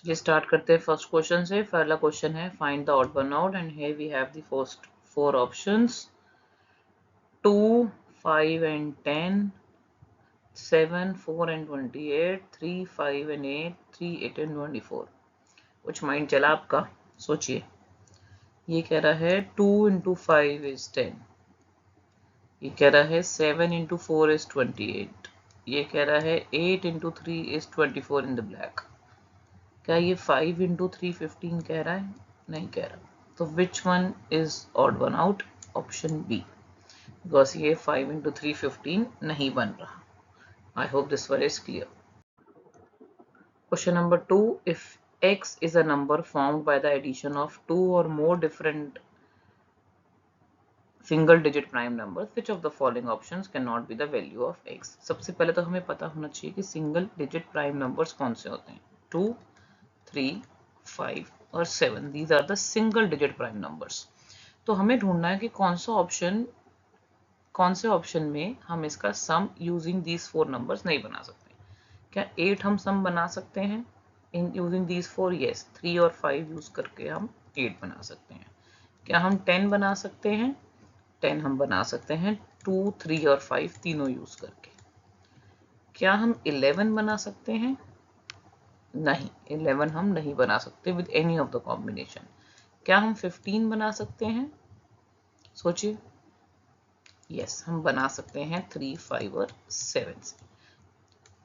ये स्टार्ट करते हैं फर्स्ट क्वेश्चन से। पहला क्वेश्चन है find the odd one out and here we have the first four options 2, 5 and 10, 7, 4 and 28, 3, 5 and 8, 3, 8 and 24। कुछ माइंड चला आपका? सोचिए। ये कह रहा है 2 into 5 is 10, ये कह रहा है 7 into 4 is 28, ये कह रहा है 8 into 3 is 24 in the black। क्या ये 5 into 3 15 कह रहा है? नहीं कह रहा। तो which one is odd one out? Option B, because ये 5 into 3 15 नहीं बन रहा। I hope this one is clear. Question number 2. If x is a number formed by the addition of two or more different single digit prime numbers, which of the following options cannot be the value of x? सबसे पहले तो हमें पता होना चाहिए कि single digit prime numbers कौन से होते हैं। 2, 3, 5 और 7, these are the single digit prime numbers। तो हमें ढूंढना है कि कौन से ऑप्शन में हम इसका सम यूजिंग दीज फोर नंबर्स नहीं बना सकते। क्या 8 हम सम बना सकते हैं in using these four? Yes, 3 और 5 यूज करके हम 8 बना सकते हैं। क्या हम 10 बना सकते हैं? 10 हम बना सकते हैं 2, 3 और 5 तीनों यूज करके। क्या हम 11 बना सकते हैं? नहीं, 11 हम नहीं बना सकते with any of the combination. क्या हम 15 बना सकते हैं? सोचिए। यस, हम बना सकते हैं 3, 5 और 7 से।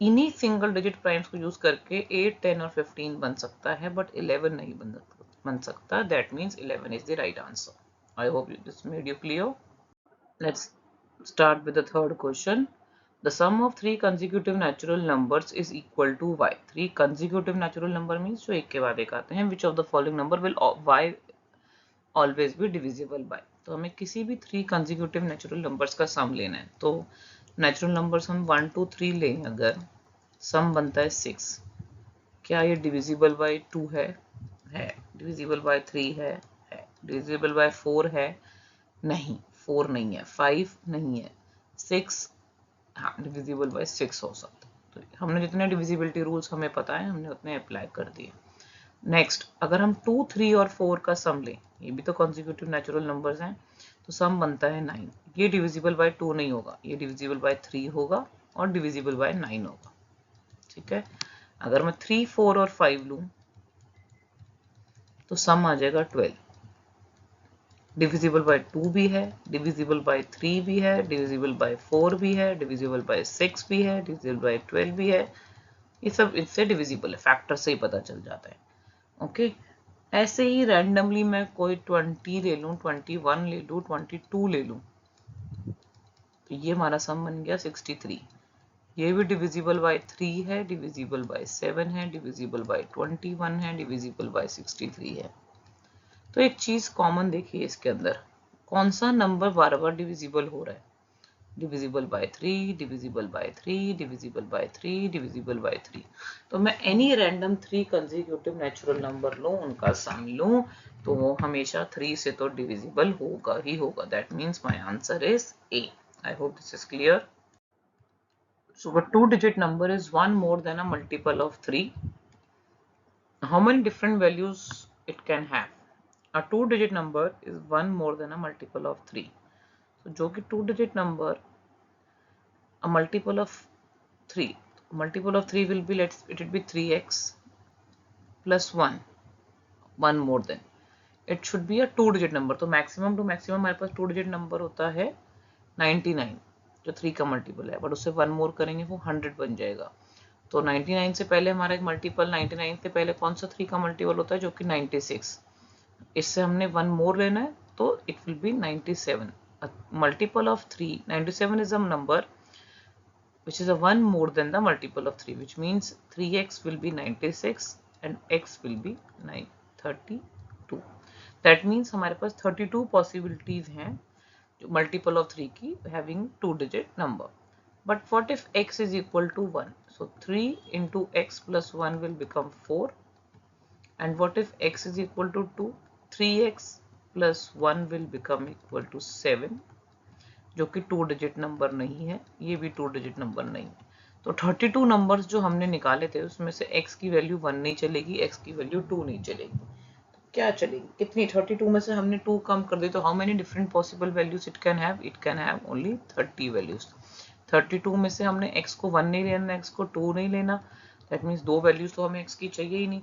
इन्हीं सिंगल डिजिट प्राइम्स को यूज करके 8, 10 और 15 बन सकता है, बट 11 नहीं बन सकता। That means 11 is the right answer. I hope this made you clear. Let's start with the third question. The sum of three consecutive natural numbers is equal to y. Three consecutive natural number means जो एक के बाद एक आते हैं। Which of the following number will y always be divisible by? तो हमें किसी भी थ्री कंसेक्यूटिव नेचुरल नंबर्स का सम लेना है। तो नेचुरल नंबर्स हम 1, 2, 3 लें, अगर सम बनता है 6। क्या ये डिविजिबल बाय 2 है? डिविजिबल बाय 3 है? डिविजिबल बाय 4 है? नहीं, 4 नहीं है। 5 नहीं है। 6, हाँ, डिविजिबल बाय 6 हो सकता है। तो हमने जितने डिविजिबिलिटी रूल्स हमें पता है हमने उतने अप्लाई कर दिए। नेक्स्ट, अगर हम 2, 3 और 4 का सम लें, ये भी तो कॉन्जिक्यूटिव नेचुरल नंबर्स हैं, तो सम बनता है 9। ये डिविजिबल बाय 2 नहीं होगा, ये डिविजिबल बाय 3 होगा और डिविजिबल बाय 9 होगा। ठीक है। अगर मैं 3, 4 और 5 लूं तो सम आ जाएगा 12। डिविजिबल बाय 2 भी है, डिविजिबल बाय 3 भी है, डिविजिबल बाय 4 भी है, डिविजिबल बाय 6 भी है, डिविजिबल बाय 12 भी है। ये सब इससे डिविजिबल है, फैक्टर से ही पता चल जाता है। ओके। ऐसे ही रैंडमली मैं कोई 20 ले लूं, 21 ले लूं, 22 ले लूं, तो ये हमारा सम बन गया 63। ये भी डिविजिबल बाय 3 है, डिविजिबल बाय 7 है, डिविजिबल बाय 21 है, डिविजिबल बाय 63 है। तो एक चीज कॉमन देखिए इसके अंदर, कौन सा नंबर बार बार डिविजिबल हो रहा है? Divisible by 3, divisible by 3, divisible by 3, divisible by 3। तो मैं any random 3 consecutive natural number लूं, उनका सम लूं, तो वो हमेशा 3 से तो डिविजिबल होगा ही होगा। That means my answer is a. I hope this is clear. So a two-digit number is one more than a multiple of 3. How many different values it can have? A two-digit number is one more than a multiple of 3. So जो कि two-digit number, a multiple of 3. Multiple of 3 will be, it will be 3x plus 1, one more than. It should be a two-digit number. तो maximum to maximum हमारे पास two-digit number होता है 99, जो 3 का multiple है, but उससे 1 मोर करेंगे वो 100 बन जाएगा। तो 99 से पहले हमारा एक मल्टीपल, 99 से पहले कौन सा 3 का मल्टीपल होता है? जो कि 96। इससे हमने 1 मोर लेना है, तो it will be 97। Multiple of 3, 97 is a number which is a 1 more than the multiple of 3, which means 3x will be 96 and x will be 32। That means हमारे पास 32 possibilities हैं जो multiple of 3 की having two digit number. But what if x is equal to 1? So 3 into x plus 1 will become 4. And what if x is equal to 2? 3x plus 1 will become equal to 7, जो कि 2 digit number नहीं है, ये भी 2 digit number नहीं है। तो 32 numbers जो हमने निकाले थे उसमें से x की वैल्यू 1 नहीं चलेगी, x की वैल्यू 2 नहीं चलेगी, तो क्या चलेगी? कितनी? 32 में से हमने 2 कम कर दी, तो how many different possible values it can have? It can have only 30 values. 32 में से हमने x को 1 नहीं लेना, x को 2 नहीं लेना, दैट मीन्स 2 वैल्यूज तो हमें x की चाहिए ही नहीं,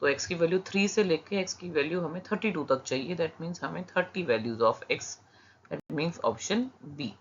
तो x की वैल्यू 3 से लेके x की वैल्यू हमें 32 तक चाहिए, दैट मीन्स हमें 30 values of x, that means option B.